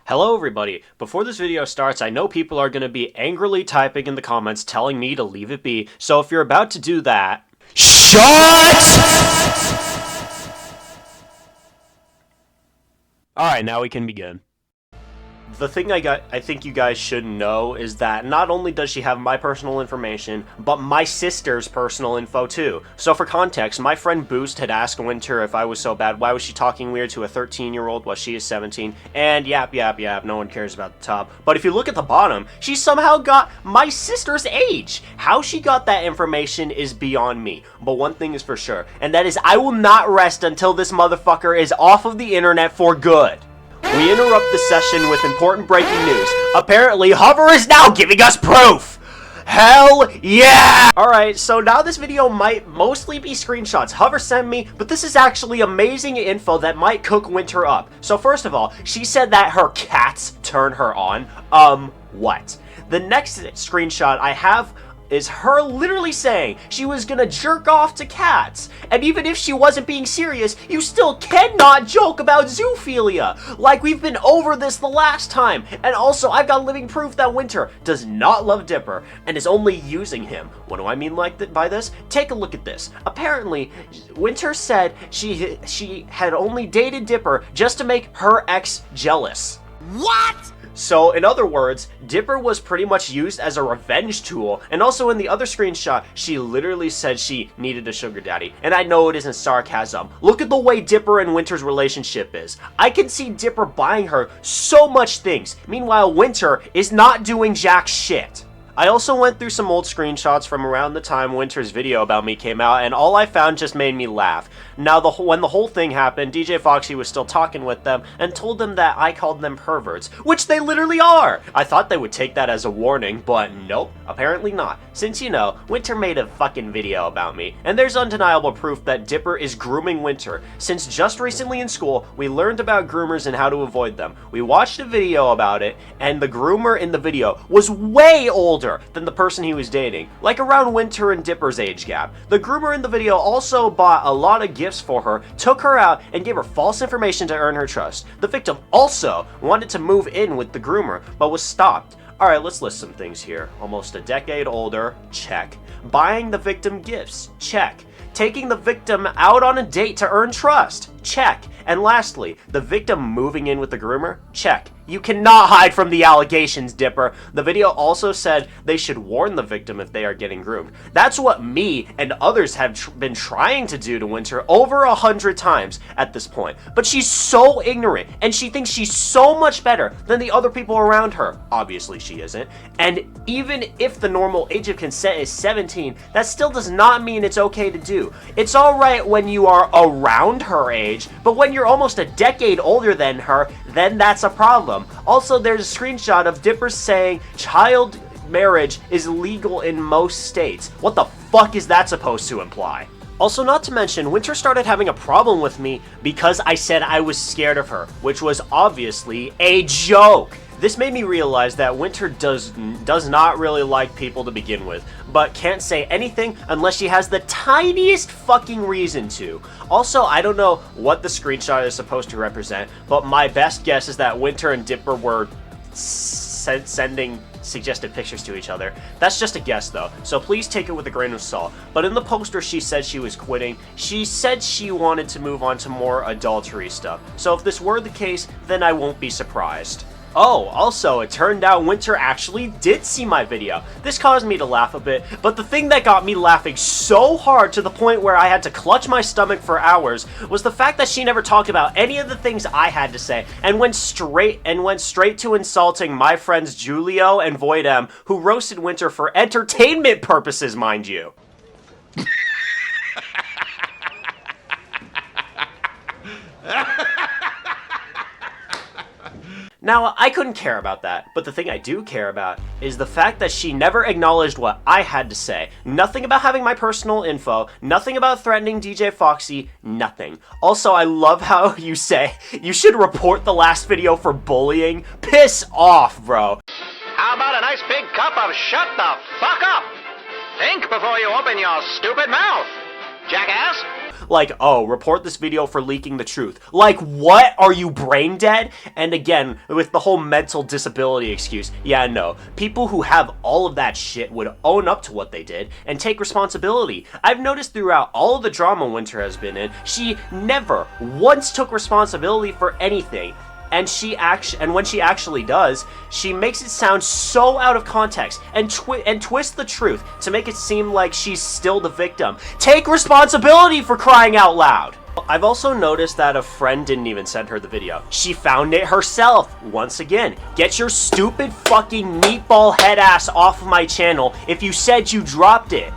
Hello everybody. Before this video starts, I know people are going to be angrily typing in the comments telling me to leave it be, so if you're about to do that, SHUT! Alright, now we can begin. The thing I think you guys should know is that not only does she have my personal information, but my sister's personal info too. So for context, my friend Boost had asked Winter if I was so bad, why was she talking weird to a 13-year-old while she is 17? And yap, no one cares about the top. But if you look at the bottom, she somehow got my sister's age! How she got that information is beyond me. But one thing is for sure, and that is I will not rest until this motherfucker is off of the internet for good. We interrupt the session with important breaking news. Apparently, Hover is now giving us proof! Hell yeah! Alright, so now this video might mostly be screenshots Hover sent me, but this is actually amazing info that might cook Winter up. So first of all, she said that her cats turn her on. What? The next screenshot I have is her literally saying she was gonna jerk off to cats. And even if she wasn't being serious, you still cannot joke about zoophilia. Like we've been over this the last time. And also, I've got living proof that Winter does not love Dipper and is only using him. What do I mean by this? Take a look at this. Apparently, Winter said she had only dated Dipper just to make her ex jealous. What? So, in other words, Dipper was pretty much used as a revenge tool, and also in the other screenshot, she literally said she needed a sugar daddy. And I know it isn't sarcasm. Look at the way Dipper and Winter's relationship is. I can see Dipper buying her so much things, meanwhile Winter is not doing jack shit. I also went through some old screenshots from around the time Winter's video about me came out, and all I found just made me laugh. Now, when the whole thing happened, DJ Foxy was still talking with them and told them that I called them perverts, which they literally are! I thought they would take that as a warning, but nope, apparently not. Since, you know, Winter made a fucking video about me, and there's undeniable proof that Dipper is grooming Winter. Since just recently in school, we learned about groomers and how to avoid them. We watched a video about it, and the groomer in the video was way older than the person he was dating, like around Winter and Dipper's age gap. The groomer in the video also bought a lot of gifts for her, took her out, and gave her false information to earn her trust. The victim also wanted to move in with the groomer, but was stopped. Alright, let's list some things here. Almost a decade older, check. Buying the victim gifts, check. Taking the victim out on a date to earn trust, check. And lastly, the victim moving in with the groomer, check. You cannot hide from the allegations, Dipper. The video also said they should warn the victim if they are getting groomed. That's what me and others have been trying to do to Winter over 100 times at this point. But she's so ignorant, and she thinks she's so much better than the other people around her. Obviously she isn't. And even if the normal age of consent is 17, that still does not mean it's okay to do. It's alright when you are around her age, but when you're almost a decade older than her, then that's a problem. Also, there's a screenshot of Dipper saying child marriage is legal in most states. What the fuck is that supposed to imply? Also, not to mention, Winter started having a problem with me because I said I was scared of her, which was obviously a joke. This made me realize that Winter does not really like people to begin with, but can't say anything unless she has the tiniest fucking reason to. Also, I don't know what the screenshot is supposed to represent, but my best guess is that Winter and Dipper were sending suggested pictures to each other. That's just a guess though, so please take it with a grain of salt. But in the poster she said she was quitting. She said she wanted to move on to more adultery stuff. So if this were the case, then I won't be surprised. Oh, also, it turned out Winter actually did see my video. This caused me to laugh a bit, but the thing that got me laughing so hard to the point where I had to clutch my stomach for hours was the fact that she never talked about any of the things I had to say and went straight to insulting my friends Julio and Voidem, who roasted Winter for entertainment purposes, mind you. Now, I couldn't care about that, but the thing I do care about is the fact that she never acknowledged what I had to say. Nothing about having my personal info, nothing about threatening DJ Foxy, nothing. Also, I love how you say, you should report the last video for bullying. Piss off, bro. How about a nice big cup of shut the fuck up? Think before you open your stupid mouth, jackass. like, oh, report this video for leaking the truth. Like, what? Are you brain dead? And again, with the whole mental disability excuse, yeah, no. People who have all of that shit would own up to what they did and take responsibility. I've noticed throughout all of the drama Winter has been in, she never once took responsibility for anything. And when she actually does, she makes it sound so out of context and twists the truth to make it seem like she's still the victim. Take responsibility for crying out loud! I've also noticed that a friend didn't even send her the video. She found it herself. Once again, get your stupid fucking meatball head ass off of my channel if you said you dropped it.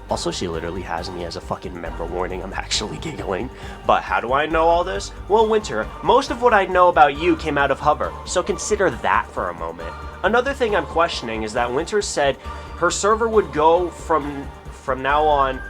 Also, she literally has me as a fucking member warning. I'm actually giggling. But how do I know all this? Well, Winter, most of what I know about you came out of Hover, so consider that for a moment. Another thing I'm questioning is that Winter said her server would go from now on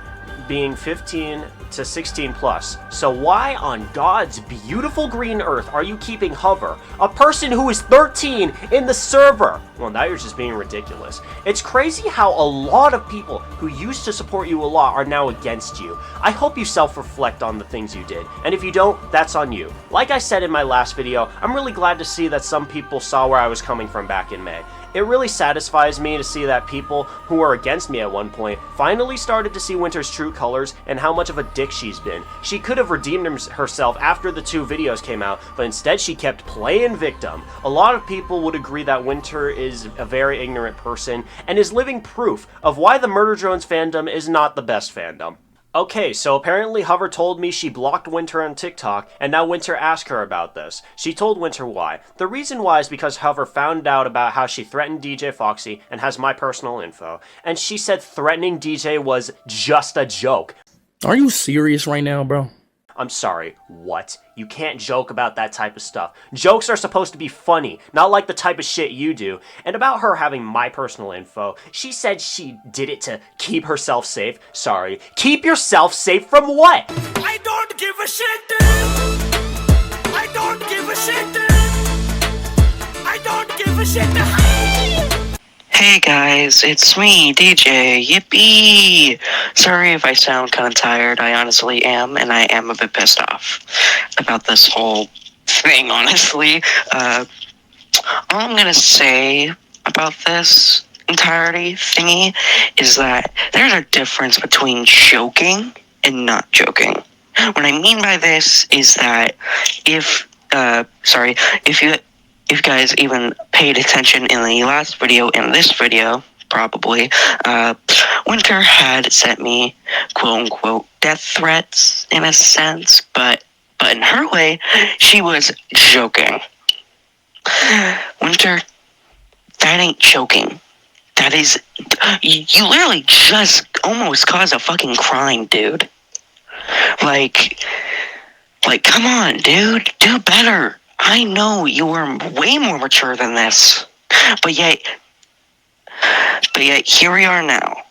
being 15 to 16 plus. So why on God's beautiful green earth are you keeping Hover, a person who is 13, in the server? Well, now you're just being ridiculous. It's crazy how a lot of people who used to support you a lot are now against you. I hope you self-reflect on the things you did, and if you don't, that's on you. Like I said in my last video, I'm really glad to see that some people saw where I was coming from back in May. It really satisfies me to see that people who were against me at one point finally started to see Winter's true colors and how much of a dick she's been. She could have redeemed herself after the 2 videos came out, but instead she kept playing victim. A lot of people would agree that Winter is a very ignorant person and is living proof of why the Murder Drones fandom is not the best fandom. Okay, so apparently Hover told me she blocked Winter on TikTok, and now Winter asked her about this. She told Winter why. The reason why is because Hover found out about how she threatened DJ Foxy and has my personal info, and she said threatening DJ was just a joke. Are you serious right now, bro? I'm sorry, what? You can't joke about that type of stuff. Jokes are supposed to be funny, not like the type of shit you do. And about her having my personal info, she said she did it to keep herself safe. Sorry, keep yourself safe from what? I don't give a shit, dude. I don't give a shit, dude. I don't give a shit, dude. Hey guys, it's me, DJ, yippee! Sorry if I sound kind of tired, I honestly am, and I am a bit pissed off about this whole thing, honestly. All I'm gonna say about this entirety thingy is that there's a difference between joking and not joking. What I mean by this is that if you guys even paid attention in the last video and this video, probably, Winter had sent me quote-unquote death threats in a sense, but in her way, she was joking. Winter, that ain't joking. That is, you literally just almost caused a fucking crime, dude. Like, come on, dude, do better. I know you are way more mature than this, but yet here we are now.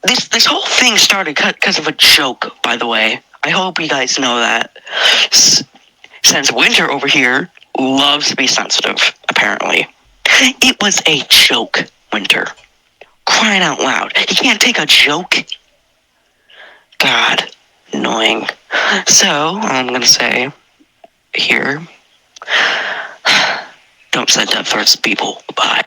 This whole thing started because of a joke, by the way. I hope you guys know that. Since Winter over here loves to be sensitive, apparently. It was a joke, Winter. Crying out loud. You can't take a joke? God, annoying. So, all I'm gonna say here, don't send death threats to people. Bye.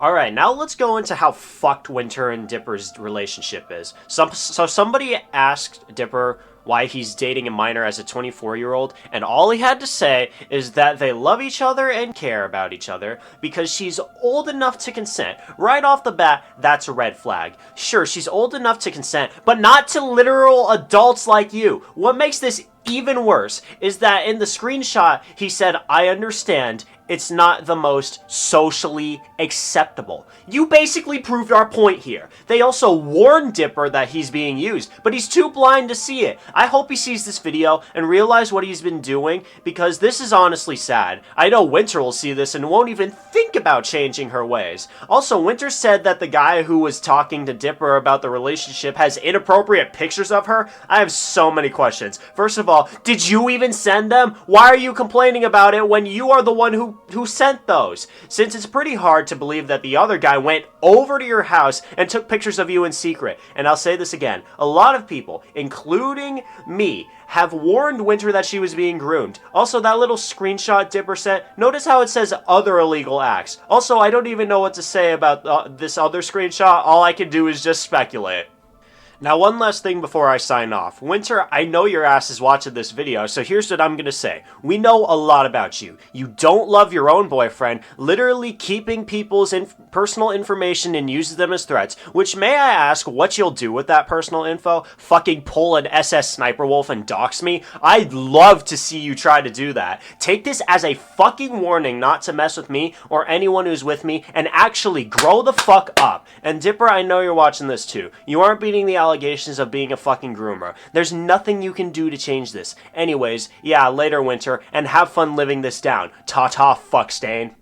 Alright, now let's go into how fucked Winter and Dipper's relationship is. So somebody asked Dipper why he's dating a minor as a 24-year-old, and all he had to say is that they love each other and care about each other because she's old enough to consent. Right off the bat, that's a red flag. Sure, she's old enough to consent, but not to literal adults like you. What makes this even worse is that in the screenshot, he said, "I understand, it's not the most socially acceptable." You basically proved our point here. They also warned Dipper that he's being used, but he's too blind to see it. I hope he sees this video and realizes what he's been doing, because this is honestly sad. I know Winter will see this and won't even think about changing her ways. Also, Winter said that the guy who was talking to Dipper about the relationship has inappropriate pictures of her. I have so many questions. First of all, did you even send them? Why are you complaining about it when you are the one who who sent those, since it's pretty hard to believe that the other guy went over to your house and took pictures of you in secret. And I'll say this again, a lot of people, including me, have warned Winter that she was being groomed. Also, that little screenshot Dipper sent, notice how it says other illegal acts. Also, I don't even know what to say about this other screenshot. All I can do is just speculate. Now, one last thing before I sign off. Winter, I know your ass is watching this video, so here's what I'm gonna say. We know a lot about you. You don't love your own boyfriend, literally keeping people's personal information and uses them as threats, which may I ask what you'll do with that personal info? Fucking pull an SS Sniper Wolf and dox me? I'd love to see you try to do that. Take this as a fucking warning not to mess with me or anyone who's with me, and actually grow the fuck up. And Dipper, I know you're watching this too. You aren't beating the allegations of being a fucking groomer. There's nothing you can do to change this. Anyways, yeah, later, Winter, and have fun living this down. Ta-ta, fuckstain.